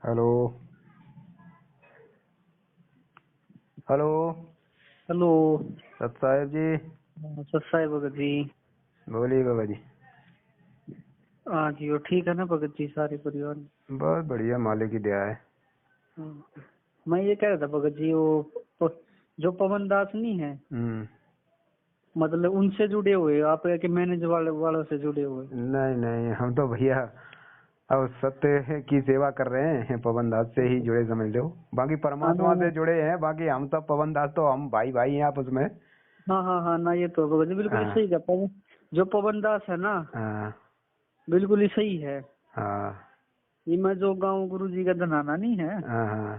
Hello. Hello. Hello. सत साहेब जी। सत साहेब भगत जी। बोलिए बाबा जी। हाँ जी, वो ठीक है ना भगत जी, सारे परिवार में? बहुत बढ़िया, मालिक की दया है। मैं ये कह रहा था भगत जी, जो पवन दास नहीं है, मतलब उनसे जुड़े हुए आप या कि मैनेज वालों से जुड़े हुए? नहीं नहीं, हम तो भैया अब सत्य की सेवा कर रहे हैं, पवन दास से ही जुड़े समझ लो। बाकी परमात्मा से जुड़े हैं, बाकी हम तो पवन दास तो हम भाई भाई हैं आपस में। हाँ हाँ हाँ ना, ये तो भगत जी बिल्कुल ही हाँ सही कहा। जो पवन दास है ना, हाँ बिल्कुल ही सही है। हाँ ये मैं जो गाँव गुरु जी का धनाना नहीं है, हाँ हाँ।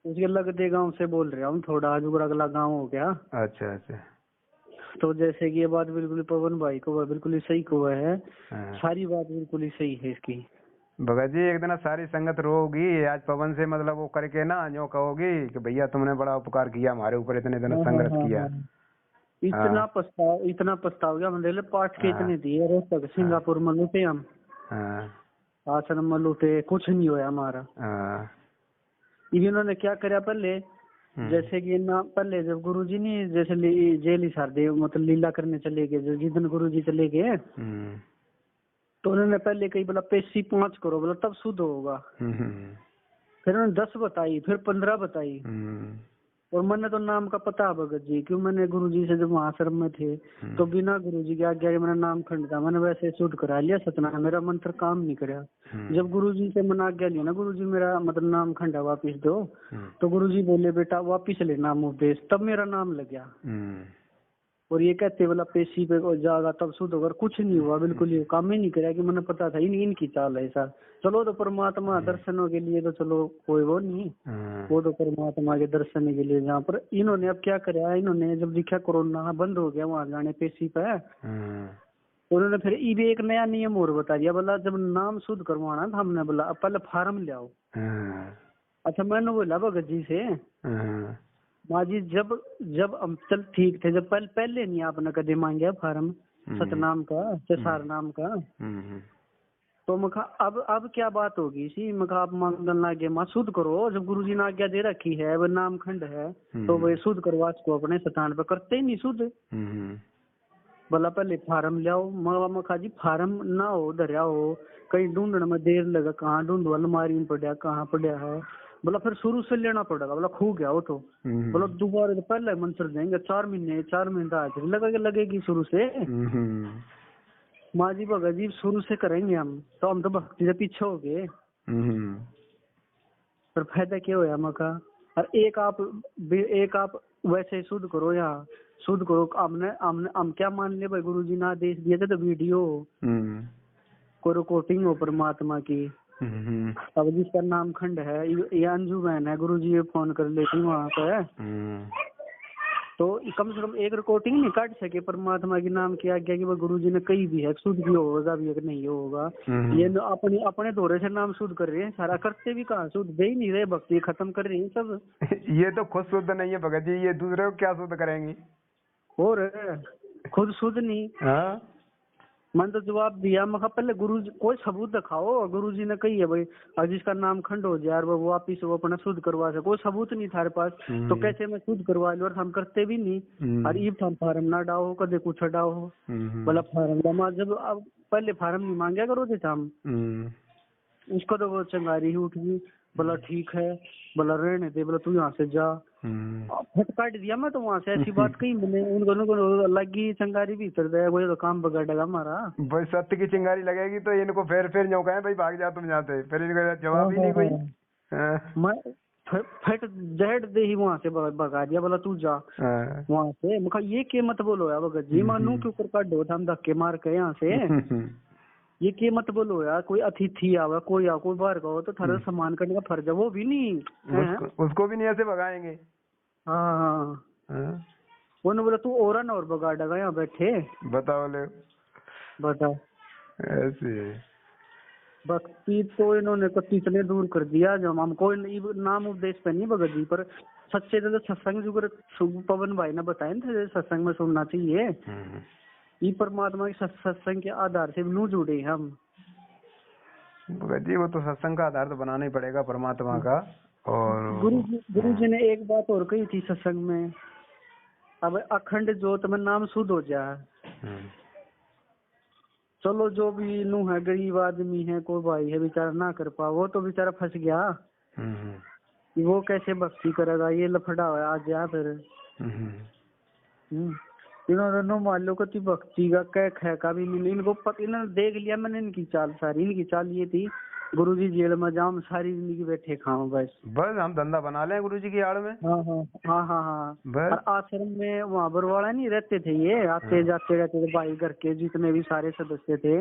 उसके लगते गांव से बोल रहा हूँ, थोड़ा जो अगला गांव हो गया। अच्छा अच्छा। तो जैसे कि ये बात बिल्कुल ही पवन भाई को बिल्कुल ही सही को है, हाँ सारी बात बिल्कुल ही सही है इसकी। भगत जी, एक दिन सारी संगत रोगी आज पवन से मतलब वो करके ना जो कहोगी कि भैया तुमने बड़ा उपकार किया हमारे ऊपर, इतने दिन हाँ हाँ संघर्ष हाँ किया। हाँ। हाँ इतना पछताव गया मतलब पाठ के हाँ इतने दिए, रोहतक हाँ सिंगापुर में लूटे हम, हाँ आश्रम में लूटे, कुछ नहीं हुआ हमारा। हाँ। इन्होंने क्या कराया पहले, जैसे कि ना पहले जब गुरुजी ने जैसे जेल हिसार दे मतलब लीला करने चले गए, जिस दिन गुरुजी चले गए तो उन्होंने पहले कही बोला पेशी 5 करो, बोला तब शुद्ध होगा। फिर उन्होंने 10 बताई, फिर 15 बताई। और मैंने तो नाम का पता है भगत जी, क्यों मैंने गुरुजी से जब वहाँ आश्रम में थे तो बिना गुरुजी के आज्ञा के मैंने नाम खंड था, मैंने वैसे शुद्ध करा लिया सतना, मेरा मंत्र काम नहीं कराया। जब गुरुजी से मैंने आज्ञा लिया ना, गुरुजी मेरा मतलब नाम खंडा वापिस दो, तो गुरुजी बोले बेटा वापिस ले नाम उपदेश, तब मेरा नाम लग गया। और ये कहते बोला पेशी पे जागा तब शुद्ध होगा, कुछ नहीं हुआ, बिल्कुल ही काम ही नहीं कराया कि मैंने पता था इनकी चाल है ऐसा। चलो तो परमात्मा दर्शनों के लिए तो चलो कोई वो नहीं, वो तो परमात्मा के दर्शन के लिए। जहाँ पर इन्होंने अब क्या कराया, इन्होंने जब देखा कोरोना बंद हो गया वहां जाने पेशी पे, तो उन्होंने फिर ये भी एक नया नियम और बता दिया, बोला जब नाम शुद्ध करवाना था हमने बोला अब पहले फार्म ले आओ। अच्छा मैंने बोला भगत जी से, माँ जी जब जब हम चल ठीक थे, जब पहले नहीं आपने कदे मांगे फार्म सतनाम का सार नाम का, तो मैं कहा अब क्या बात होगी सी, मैं कहा आप मांगन लागे माँ शुद्ध करो, जब गुरुजी ने आज्ञा दे रखी है वो नाम खंड है तो वो शुद्ध करवा इसको अपने स्थान पे, करते ही नहीं शुद्ध। बोला पहले फार्म ले आओ। मैं कहा जी फार्म ना हो धरिया हो, कहीं ढूंढने में देर लगा, कहाँ ढूंढो अलमारी में पड़ा कहाँ पड़ा है। बोला फिर शुरू से लेना पड़ेगा, बोला खो गया वो तो। बोला दोबारा तो पहले मंत्र देंगे, 4 महीने तो हाजिरी लगेगी शुरू से। माँ जी भगत जी शुरू से करेंगे हम तो हम तो भक्ति से पीछे हो गए, पर फायदा क्या होया मका। और एक आप वैसे शुद्ध करो या शुद्ध करो, हम क्या मान ले भाई, गुरु जी ने आदेश दिए थे तो वीडियो को रिकॉर्डिंग हो परमात्मा की। अब जिसका नाम खंड है ये अंजू बहन है, गुरु जी फोन कर लेती वहाँ पे, तो कम से कम एक रिकॉर्डिंग नहीं काट सके परमात्मा के नाम की आज्ञा कि वो गुरु जी ने कही भी है, शुद्ध भी होगा भी नहीं होगा। ये अपने दौरे से नाम शुद्ध कर रहे हैं, सारा करते भी कहाँ शुद्ध दे ही नहीं रहे, भक्ति खत्म कर रहे हैं सब। ये तो खुद शुद्ध नहीं है भगत जी, ये दूसरे को क्या शुद्ध करेंगी। और खुद शुद्ध नहीं। हाँ मैंने तो जवाब दिया, मैं पहले गुरु जी कोई सबूत दिखाओ, गुरु जी ने कही है भाई अब जिसका नाम खंड हो जाए वो वापिस वो अपना शुद्ध करवा सके, कोई सबूत नहीं थारे पास, तो कैसे मैं शुद्ध करवा लूं, और हम करते भी नहीं। और ये फार्म ना डाओ कदे कुछ डाओ, बोला फार्म जमा, जब अब पहले फार्म नहीं मांगा करो थे हम, उसको तो वो चंगारी ही उठ गई। बोला ठीक है, बोला रहने दे, बोला तू यहाँ से जा। फट काट दिया मैं तो वहाँ से, ऐसी बात कही मैंने उनको अलग ही चंगारी भी उतर गया, वो तो काम बगाड़ेगा हमारा। भाई सत्य की चिंगारी लगेगी तो इनको फिर न्यों कहें भाई भाग जा तुम जाते, फिर इनको जवाब ही नहीं कोई। मैं फट जहर दे ही वहाँ से भगा दिया, बोला तू जा वहाँ से। मैं कहा ये के मत बोलो यार भगत जी, मानू के ऊपर काट दो हम धक्के मार के यहाँ से, ये के मत बोलो यार, कोई अतिथि आवा कोई बाहर का हो तो थारा सम्मान करने का फर्ज है, वो भी नहीं उसको भी नहीं ऐसे भगाएंगे। हाँ उन्होंने बोला तू और ना और बगा डगा यहाँ बैठे, बताओ ले बताओ ऐसे भक्ति तो इन्होंने कति इतने दूर कर दिया, जब हमको नाम उपदेश पे नहीं भगत जी, पर सच्चे तो सत्संग जो पवन भाई ने बताए थे सत्संग में सुनना चाहिए, ये परमात्मा के सत्संग के आधार से नू जुड़े हम। भगत जी वो तो सत्संग का आधार तो बनाना ही पड़ेगा परमात्मा का। और गुरु जी ने एक बात और कही थी सत्संग में, अब अखंड ज्योत में नाम शुद्ध हो जाए। चलो जो भी नू है, गरीब आदमी है, कोई भाई है बेचारा ना कर पा, वो तो बेचारा फंस गया। वो कैसे भक्ति करेगा, ये लफड़ा है आज या फिर। इन्होंने मान लो कि भक्ति का कह खे का भी नहीं, इनको इन्होंने देख लिया मैंने इनकी चाल सारी। इनकी चाल ये थी, गुरुजी जेल में जाऊं सारी जिंदगी बैठे खाऊं, बस हम धंधा बना लें गुरुजी की आड़ में। हाँ। और आश्रम में वहाँ बरवाड़ा नहीं रहते थे, ये आते जाते रहते थे भाई, घर के जितने भी सारे सदस्य थे।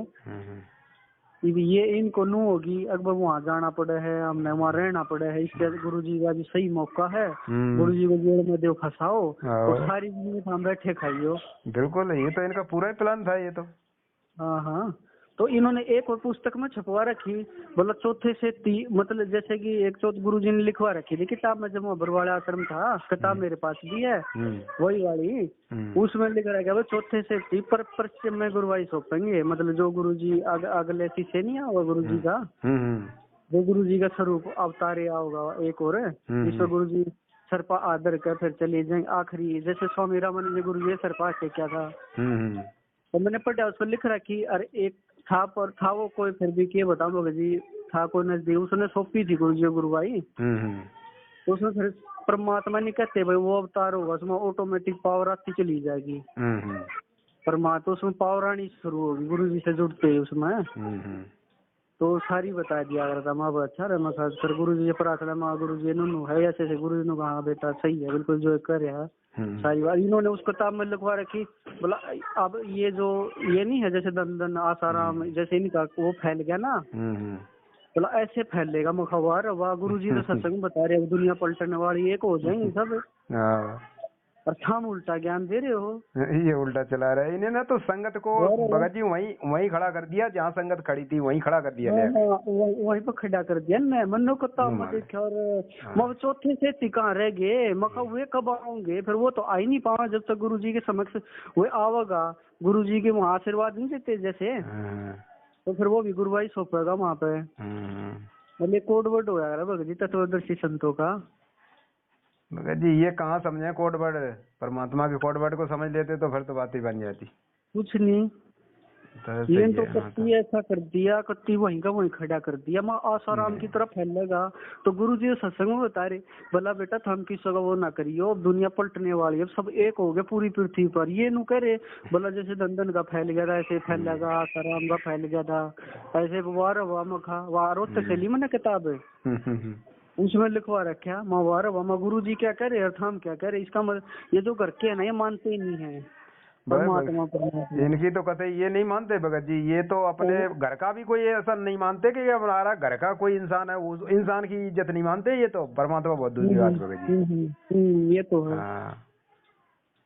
ये इनको नू होगी अकबर वहाँ जाना पड़े है, हमने वहाँ रहना पड़े है, इसके गुरुजी का भी सही मौका है, गुरुजी को जेल में दो फंसाओ और सारी जिंदगी हम बैठे खाइयो। बिल्कुल, ये तो इनका पूरा ही प्लान था ये तो। हाँ। तो इन्होंने एक और पुस्तक में छपवा रखी, बोला चौथे से मतलब जैसे कि एक चौथ गुरुजी ने लिखवा रखी थी किताब में, जब बरवाड़ा आश्रम था, किताब मेरे पास भी है वही वाली। उसमें लिख रहा है चौथे से पर पश्चिम में गुरुवाई सौंपेंगे, मतलब जो गुरुजी अगले शिष्य नहीं होगा गुरुजी का, जो गुरुजी का स्वरूप अवतारे होगा एक और, जिसमें गुरुजी सरपा आदर कर फिर चले जाएंगे आखिरी, जैसे स्वामी रामानंद जी गुरुजी सरपा के क्या था। तो मैंने पढ़ा उसको लिख रहा कि अरे एक था पर था वो कोई, फिर भी क्या बताऊंगा जी, था कोई नजदीक, उसने सौंपी थी गुरुजी गुरुवाई। तो उसमें फिर परमात्मा नहीं कहते भाई वो अवतार होगा, उसमें ऑटोमेटिक पावर आती चली जाएगी। परमात्मा उसमें पावर आनी शुरू होगी गुरुजी से जुड़ते ही उसमें। तो सारी बता दिया अगर था माँ अच्छा रहा मैं फिर गुरुजी से प्रार्थना माँ गुरुजी नु है ऐसे गुरुजी ने कहा बेटा सही है बिल्कुल जो कर रहा सारी बात। इन्होंने उस किताब में लिखवा रखी, बोला अब ये जो ये नहीं है जैसे दंदन आसाराम जैसे इनका वो फैल गया ना, बोला ऐसे फैलेगा मुखवार। वाह गुरुजी तो सत्संग बता रहे दुनिया पलटने वाली एक हो जाएंगे सब, और हम उल्टा ज्ञान दे रहे हो। ये उल्टा चला रहा है इन्हें ना, तो संगत को भगत जी वहीं खड़ा कर दिया, जहाँ संगत खड़ी थी वहीं खड़ा कर दिया। वहीं पर खड़ा कर दिया ना, मनो को देखा और मैं चौथे से कहाँ रह गए, मैं वे कब आओगे, फिर वो तो आ ही नहीं पावा जब तक गुरुजी के समक्ष वो आवेगा। गुरुजी के वहाँ आशीर्वाद नहीं देते जैसे, तो फिर वो भी गुरुवाई सौंपेगा वहाँ पे। मतलब कोडवर्ड हो जाएगा भगत जी तत्वदर्शी संतों का। भगत जी ये कहाँ समझे कोडवर्ड, परमात्मा के कोडवर्ड को समझ लेते तो फिर तो बात ही बन जाती। कुछ नहीं, ये तो कत्ती ऐसा कर दिया, कत्ती वहीं का वहीं खड़ा कर दिया, माँ आसाराम की तरफ फैलेगा। तो गुरु जी सत्संग में बता रहे, बोला बेटा थम किसी का वो ना करियो, अब दुनिया पलटने वाली है, सब एक हो गए पूरी पृथ्वी पर। ये नु करे बोला जैसे दंदन का फैल गया था ऐसे फैलेगा, आसाराम का फैल गया था ऐसे, वार हुआ मखा वारो तसली में ना किताब है उसमें लिखवा रखा माँ वार हुआ माँ। गुरु जी क्या कह रहे और हम क्या कह रहे, इसका मतलब ये जो घर के है ना ये मानते ही नहीं है परमात्मा। इनकी तो कतई ये नहीं मानते भगत जी, ये तो अपने घर का भी कोई ऐसा नहीं मानते कि हमारा घर का कोई इंसान है उस इंसान की इज्जत नहीं मानते। ये तो परमात्मा बहुत दूर की बात भगत जी। ये तो है।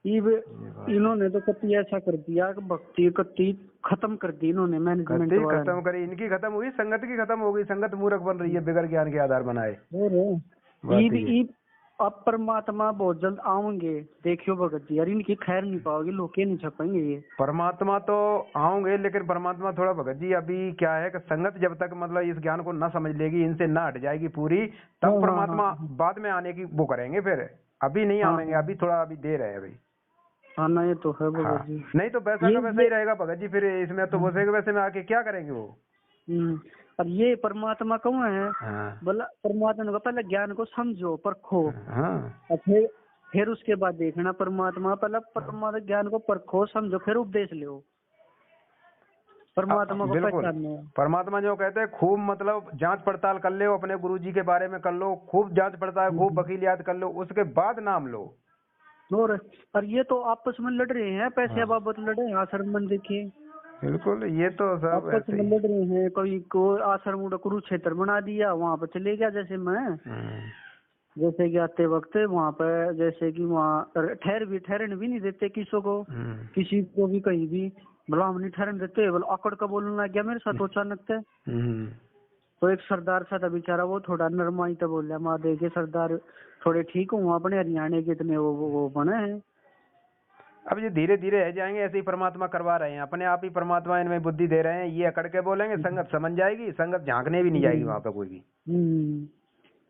इन्होंने तो कति ऐसा कर दिया कि भक्ति कति खत्म कर दी इन्होंने, मैनेजमेंट खत्म करी, इनकी खत्म हुई, संगत की खत्म हो गई, संगत मूर्ख बन रही है बिगर ज्ञान के आधार बनाए। अब परमात्मा बहुत जल्द आएंगे देखियो भगत जी, यार इनकी खैर नहीं पाओगे, लोग नहीं छपेंगे ये। परमात्मा तो आएंगे लेकिन परमात्मा थोड़ा भगत जी अभी क्या है कि संगत जब तक मतलब इस ज्ञान को न समझ लेगी, इनसे न हट जाएगी पूरी, तब परमात्मा बाद में आने की वो करेंगे, फिर अभी नहीं आएंगे, अभी थोड़ा अभी देर है अभी। हाँ ना ये तो है भगत जी। नहीं तो वैसा का वैसा ही रहेगा भगत जी, फिर इसमें तो वैसे के वैसे में आके क्या करेंगे वो। अब ये परमात्मा कौन है, बोला परमात्मा को पहले ज्ञान को समझो परखो, और फिर उसके बाद देखना परमात्मा, पहले परमात्मा ज्ञान को परखो समझो फिर उपदेश लो परमात्मा को पहचानो। परमात्मा जो कहते हैं खूब मतलब जांच पड़ताल कर लो, अपने गुरुजी के बारे में कर लो, खूब जांच पड़ताल खूब वकीलियात कर लो, उसके बाद नाम लो। और ये तो आपस में लड़ रहे हैं, पैसे बाबत लड़े हैं आश्रम में, देखिए बिल्कुल ये तो सब आपस में लड़ रहे हैं। कोई को आश्रम कुरुक्षेत्र बना दिया, वहाँ पे चले गया, जैसे मैं जैसे कि आते वक्त वहाँ पे जैसे कि वहाँ ठहरने भी नहीं देते किसी को भी कहीं भी, बोला हम नहीं ठहरने देते, बोला आकड़ का बोलने लग गया मेरे साथ अचानक से। तो एक सरदार सा था बेचारा, वो थोड़ा नरमाई तो बोल रहा माँ देखे सरदार थोड़े ठीक हूँ, अपने हरियाणा के इतने वो बने हैं। अब ये धीरे धीरे रह जाएंगे, ऐसे ही परमात्मा करवा रहे हैं, अपने आप ही परमात्मा इनमें बुद्धि दे रहे हैं। ये अकड़ के बोलेंगे, संगत समझ जाएगी, संगत झांकने भी नहीं जाएगी वहां पे कोई भी।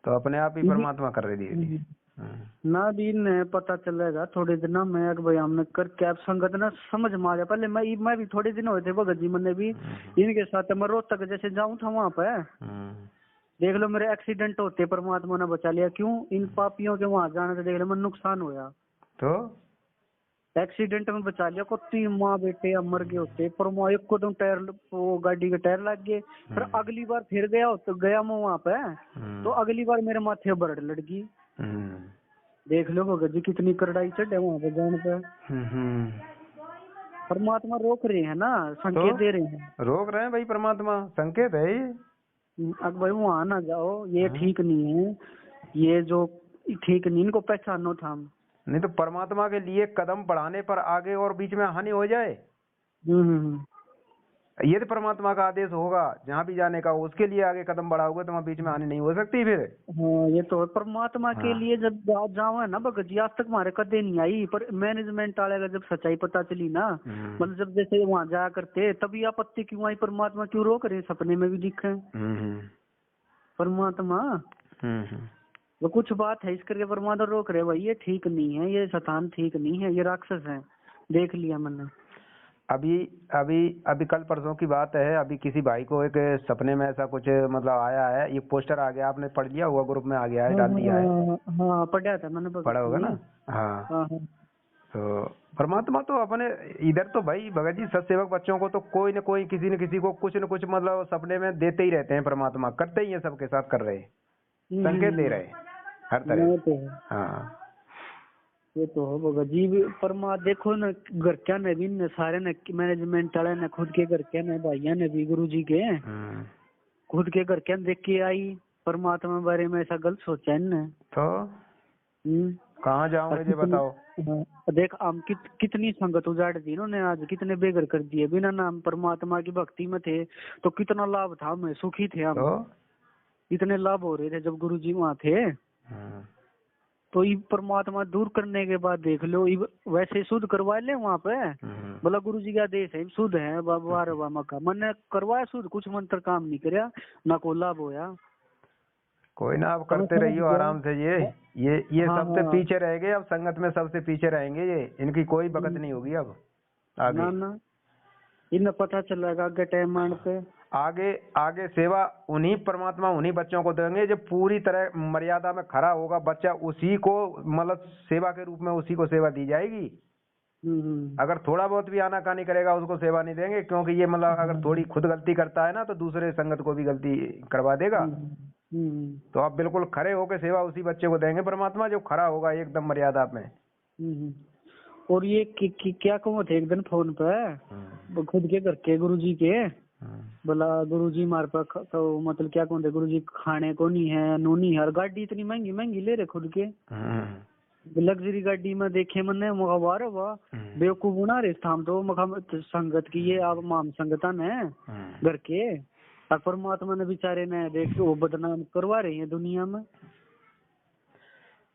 तो अपने आप ही परमात्मा कर रहे धीरे धीरे। ना भी ने पता चलेगा थोड़े दिन में भाई हमने कर क्या संगत ना समझ में आ गया। पहले मैं भी थोड़े दिन हुए थे भगत जी, मैंने भी इनके साथ मैं रोहतक जैसे जाऊं था वहां पे, देख लो मेरे एक्सीडेंट होते परमात्मा ने बचा लिया। क्यों? इन पापियों के वहां जाने से देख लो मैं नुकसान होया, तो एक्सीडेंट में बचा लिया। को 3 माँ बेटे मर गए होते, पर मैं एक को तो टायर वो गाड़ी के टायर लग गए। फिर अगली बार फिर गया तो गया मैं वहां पे, तो अगली बार मेरे माथे बरड़ लड़की। देख लो भगत जी कितनी करड़ाई चढ़े वहां पे जाने पे। परमात्मा रोक रहे हैं ना, संकेत दे रहे हैं, रोक रहे हैं भाई, परमात्मा संकेत है ये। अब भाई वहां ना जाओ, ये ठीक नहीं है, ये जो ठीक नहीं, इनको पहचानो था हम। नहीं तो परमात्मा के लिए कदम बढ़ाने पर आगे और बीच में हानि हो जाए, ये तो परमात्मा का आदेश होगा, जहाँ भी जाने का उसके लिए आगे कदम बढ़ाओगे तो वहाँ बीच में हानि नहीं हो सकती फिर। हाँ ये तो परमात्मा के लिए जब जाओ है ना भगत जी, आज तक हमारे कदे नहीं आई, पर मैनेजमेंट वाले का जब सच्चाई पता चली ना, मतलब जब जैसे वहाँ जाया करते तभी आपत्ति क्यों आई, परमात्मा क्यों रोक रहे, सपने में भी दिखे परमात्मा। वो कुछ बात है इस करके परमात्मा रोक रहे, भाई ये ठीक नहीं है, ये शैतान ठीक नहीं है, ये राक्षस है, देख लिया मैंने। अभी अभी अभी कल परसों की बात है, अभी किसी भाई को एक सपने में ऐसा कुछ मतलब आया है, ये पोस्टर आ गया, आपने पढ़ लिया हुआ, ग्रुप में आ गया है, डाल दिया है। हाँ पढ़ा था मैंने, पढ़ा होगा ना। हाँ तो परमात्मा तो अपने इधर तो भाई भगत जी सत्सेवक बच्चों को तो कोई न कोई किसी न किसी को कुछ न कुछ मतलब सपने में देते ही रहते हैं, परमात्मा करते ही है, सबके साथ कर रहे, संकेत दे रहे हर तरह। हाँ ये तो हो भगत जी, परमा देखो न घर क्या ने भी न सारे ने मैनेजमेंट वाले ने खुद के घर के ने भाइया ने भी गुरु जी के खुद के घर के देख के आई परमात्मा बारे में ऐसा गलत सोचा है तो कहाँ जाओगे ये बताओ। देख हम कितनी संगत उजाड़ दी इन्होंने, आज कितने बेघर कर दिए, बिना नाम परमात्मा की भक्ति में थे तो कितना लाभ था, हमें सुखी थे हम, इतने लाभ हो रहे थे जब गुरु जी वहाँ थे। तो ये परमात्मा दूर करने के बाद देख लो वैसे शुद्ध करवा ले वहाँ पे, बोला गुरु जी का आदेश है शुद्ध है बाबा मक्का, मैंने करवाया शुद्ध, कुछ मंत्र काम नहीं करया ना को लाभ होया। कोई ना, आप करते रहियो आराम से, ये सबसे पीछे रह गए, अब संगत में सबसे पीछे रहेंगे ये, इनकी कोई बकत नहीं होगी अब आगे। ना इन्हें पता चलेगा आगे टाइम आने पे, आगे सेवा उन्हीं परमात्मा उन्हीं बच्चों को देंगे जो पूरी तरह मर्यादा में खड़ा होगा बच्चा, उसी को मतलब सेवा के रूप में उसी को सेवा दी जाएगी। अगर थोड़ा बहुत भी आनाकानी करेगा उसको सेवा नहीं देंगे, क्योंकि ये मतलब अगर थोड़ी खुद गलती करता है ना तो दूसरे संगत को भी गलती करवा देगा। तो आप बिल्कुल खड़े होकर सेवा उसी बच्चे को देंगे परमात्मा जो खड़ा होगा एकदम मर्यादा में। और ये क्या कहूँ थे एक दिन फोन पे खुद के घर के गुरु जी के, बोला गुरु जी मार पर तो मतलब क्या कहते गुरु जी खाने को नहीं है, नूनी है, और गाड़ी इतनी महंगी महंगी ले रहे खुद के, लग्जरी गाड़ी में देखे मैंने वाह वाह बेवकूफ बना रहे था हम तो मखा संगत की, ये आप माम संगता ने घर के, और परमात्मा ने बेचारे ने देख वो बदनाम करवा रहे हैं दुनिया में।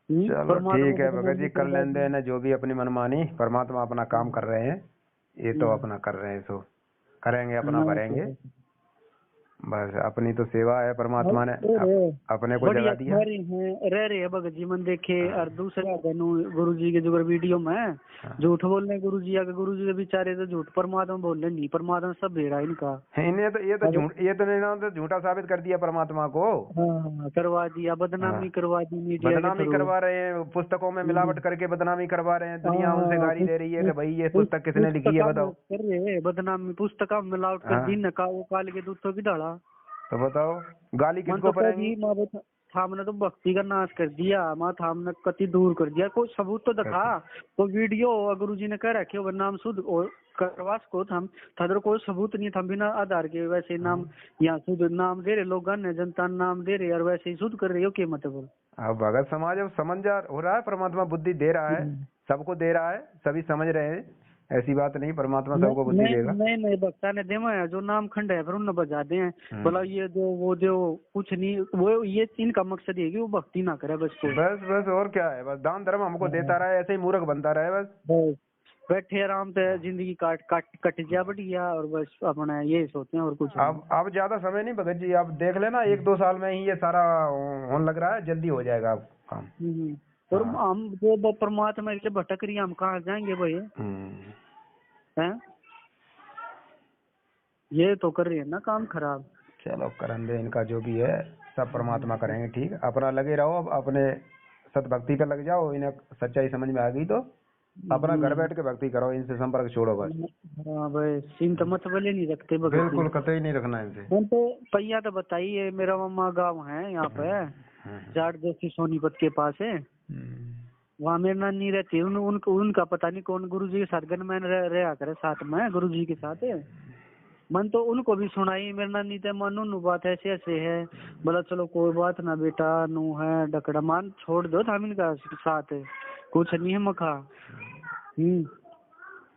चलो ठीक है भगत जी, कर लेने देना जो भी अपनी मनमानी, परमात्मा अपना काम कर रहे हैं, ये तो अपना कर रहे हैं, तो करेंगे अपना भरेंगे, बस अपनी तो सेवा है, परमात्मा ने अपने को जगा दिया। रह रहे भगत जी मन देखे, और दूसरा गुरु जी के जो वीडियो में झूठ बोलने गुरु जी आगे, गुरु जी के बेचारे तो झूठ परमात्मा बोलने नहीं, परमात्मा सब भेड़ा इनका, इन्हें तो ये तो झूठा साबित कर दिया परमात्मा को, करवा दिया, बदनामी करवा दी, मीडिया बदनामी करवा रहे हैं, पुस्तकों में मिलावट करके बदनामी करवा रहे हैं, दुनिया उनसे गाली दे रही है कि भाई ये पुस्तक किसने लिखी है बताओ, कर रहे बदनामी, पुस्तक में मिलावट कर दी, काल के दूध की डाला, तो बताओ गाली किसको पड़ेगी। हमने तो भक्ति का नाश कर दिया, माँ हमने कति दूर कर दिया, कोई सबूत तो दिखा, तो वीडियो गुरु जी ने कह रखे हो नाम शुद्ध करवास को हम था, कोई सबूत नहीं था, बिना आधार के वैसे नाम यहाँ शुद्ध नाम दे रहे लोग, जनता नाम दे रहे और वैसे ही शुद्ध कर रहे हो क्या मतलब। अब भगत समाज अब समझदार हो रहा है, परमात्मा बुद्धि दे रहा है, सबको दे रहा है, सभी समझ रहे हैं, ऐसी बात नहीं, परमात्मा सबको बुद्धि देगा। नहीं भक्ता ने दे जो नाम खंड है फिर उन्हें बजा दे, बोला ये दो वो दो, कुछ नहीं, वो ये इनका मकसद है कि वो भक्ति ना करे बस को, बस और क्या है, बस दान धर्म हमको देता रहे, ऐसे ही मूर्ख बनता रहे बस। बैठे आराम से जिंदगी कट जा बढ़िया, और बस अपना ये सोचते हैं और कुछ नहीं। अब ज्यादा समय नहीं भगत जी, आप देख लेना 1-2 साल में ही ये सारा होने लग रहा है, जल्दी हो जाएगा अब काम। और हाँ। हम जो परमात्मा के भटक रही, हम कहाँ जाएंगे भाई? हैं? ये तो कर रही है ना काम खराब। चलो करन दे, इनका जो भी है सब परमात्मा करेंगे ठीक। अपना लगे रहो, अब अपने सतभक्ति पे लग जाओ। इन्हें सच्चाई समझ में आ गई तो अपना घर बैठ के भक्ति करो, इनसे संपर्क छोड़ो बस। हाँ भाई, सीन तो मत भले नहीं रखते भगत जी। बिल्कुल कतई नहीं रखना इनसे। हम तो पहिया तो बताइए, मेरा मामा गाँव है यहाँ पे जाट जैसी सोनीपत के पास है, वहाँ मेरी नानी रहती है। उनका पता नहीं कौन गुरुजी के साथ गनमैन रहा करे साथ में, गुरुजी के साथ। मन तो उनको भी सुनाई, मेरी नानी तो मानो नु बात ऐसे ऐसे है, बोला चलो कोई बात ना बेटा, नू है डकड़ा मान छोड़ दो, हम इनका साथ कुछ नहीं है मखा।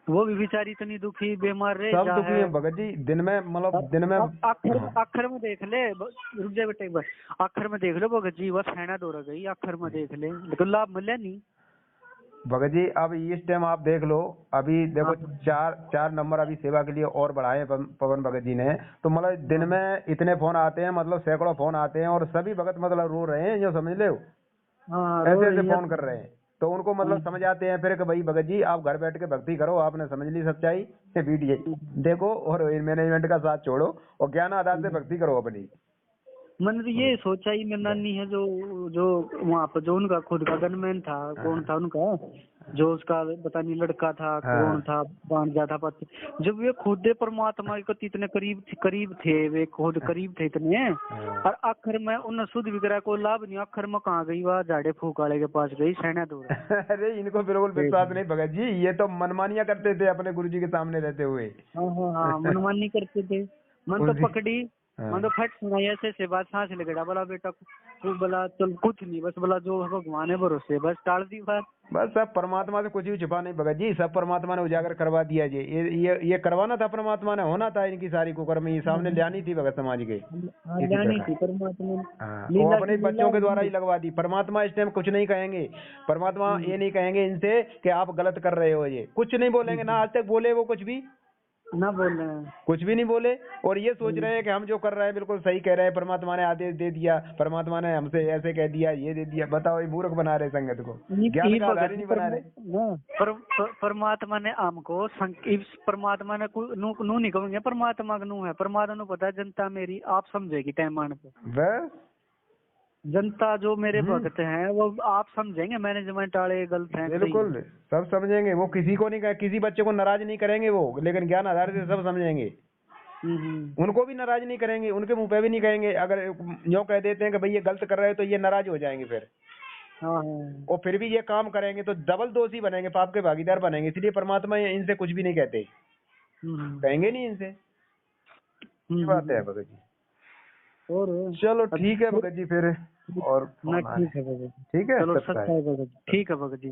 वो भी बेचारी इतनी दुखी बीमार रहे, सब दुखी है भगत जी। दिन में मतलब दिन में आखिर में देख ले, रुक जा बेटे एक बार, आखिर में देख लो भगत जी, बस हैना दौड़ गई, आखिर में देख ले, लेकिन लाभ मिला नहीं भगत जी। अब इस टाइम आप देख लो, अभी देखो 4 नंबर अभी सेवा के लिए और बढ़ाए पवन भगत जी ने, तो मतलब दिन में इतने फोन आते हैं, मतलब सैकड़ों फोन आते हैं, और सभी भगत मतलब रो रहे हैं, जो समझ ले ऐसे ऐसे फोन कर रहे हैं। तो उनको मतलब समझ आते हैं फिर कि भाई भगत जी आप घर बैठ के भक्ति करो, आपने समझ ली सच्चाई, वीडियो देखो और मैनेजमेंट का साथ छोड़ो और ज्ञान आधार से भक्ति करो अपनी। मैंने तो ये सोचा ही, मेरी नानी है जो वहाँ पर, जो उनका खुद का गनमैन था, कौन था उनका, जो उसका पता नहीं लड़का था कौन था, भांजा था पति, जब वे खुद परमात्मा के इतने करीब थे, वे खुद करीब थे इतने, और आखिर में उन शुद्ध विग्रह को लाभ नहीं, आखिर में कहाँ गई, वह झाड़े फूक वाले के पास गई, सहना दूर। अरे इनको बिल्कुल विश्वास नहीं भगत जी, ये तो मनमानिया करते थे अपने गुरु जी के सामने रहते हुए। हाँ मनमानी करते थे। मन तो पकड़ी, मैं तो फट सुनाई ऐसे से बात, सांस लगड़ा, बोला बेटा तू, बोला चल कुछ नहीं, बस बोला जो भगवान है भरोसे, बस टाल दी बात। बस सब परमात्मा से कुछ भी छुपा नहीं भगत जी, सब परमात्मा ने उजागर करवा दिया जी। ये करवाना था परमात्मा ने, होना था इनकी सारी कुकर्म ये सामने लानी थी भगत समाज के। लानी थी परमात्मा ने, वो अपने बच्चों के द्वारा ही लगवा दी। परमात्मा इस टाइम कुछ नहीं कहेंगे, परमात्मा ये नहीं कहेंगे इनसे कि आप गलत कर रहे हो, ये कुछ नहीं बोलेंगे ना, आज तक बोले वो कुछ भी ना बोल रहे हैं, कुछ भी नहीं बोले। और ये सोच रहे हैं कि हम जो कर रहे हैं बिल्कुल सही कह रहे हैं, परमात्मा ने आदेश दे दिया, परमात्मा ने हमसे ऐसे कह दिया, ये दे दिया। बताओ, ये मूर्ख बना रहे संगत को, ज्ञान का आधार ही नहीं बना रहे। परमात्मा ने हमको परमात्मा ने नू नहीं कहूंगे, परमात्मा का नू है, परमात्मा ने पता जनता मेरी आप समझेगी टाइम आने पे, बस जनता जो मेरे भक्त हैं वो आप समझेंगे, मैनेजमेंट वाले गलत हैं, बिल्कुल सब समझेंगे। वो किसी को नहीं, किसी बच्चे को नाराज नहीं करेंगे वो, लेकिन ज्ञान आधार से सब समझेंगे। उनको भी नाराज नहीं करेंगे, उनके मुंह पे भी नहीं कहेंगे। अगर यो कह देते हैं कि भाई ये गलत कर रहे हो, तो ये नाराज हो जाएंगे फिर। और फिर भी ये काम करेंगे तो डबल दोषी बनेंगे, पाप के भागीदार बनेंगे। इसलिए परमात्मा इनसे कुछ भी नहीं कहते, कहेंगे नहीं इनसे। ये बात है भगत जी। और चलो ठीक है भगत जी फिर, और ठीक है भगत जी, ठीक है, चलो सच्चा है भगत जी, ठीक है भगत जी।